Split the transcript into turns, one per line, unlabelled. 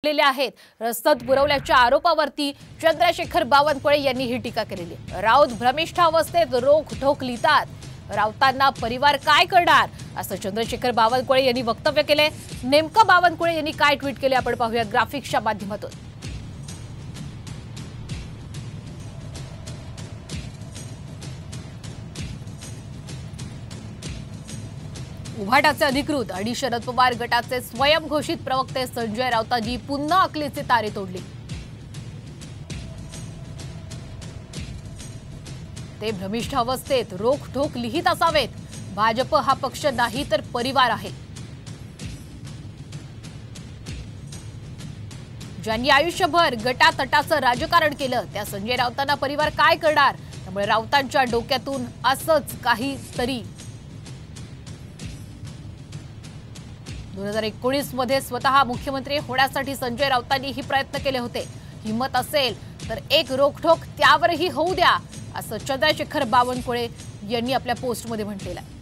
लेले आहेत। रसद पुरवल्याच्या आरोपावरती चंद्रशेखर बावनकुळे यांनी ही टीका केलेली आहे। राऊत भ्रमिष्ठ अवस्थेत रोखठोक लिहितात, राऊतांना परिवार काय करणार असं चंद्रशेखर बावनकुळे यांनी वक्तव्य केले। नेमकं बावनकुळे यांनी काय ट्विट केले आपण पाहूया ग्राफिक्सच्या माध्यमातून। उभाटाचे अधिकृत आणि शरद पवार गटाचे स्वयंघोषित प्रवक्ते संजय राऊतांनी पुन्हा अकलेची तारे तोडली। ते भ्रमिष्ठ अवस्थेत रोखठोक लिहित असावेत, भाजप हा पक्ष नाही तर परिवार आहे। ज्यांनी आयुष्यभर गटातटाचं राजकारण केलं त्या संजय राऊतांना परिवार काय करणार, त्यामुळे राऊतांच्या डोक्यातून असंच काहीतरी 2019 मध्ये स्वतः मुख्यमंत्री होण्यासाठी संजय राऊतांनी ही प्रयत्न केले होते। हिम्मत असेल तर एक रोखठोक त्यावरही होऊ द्या असं चंद्रशेखर बावनकुळे यांनी आपल्या पोस्टमध्ये म्हटलेलं आहे।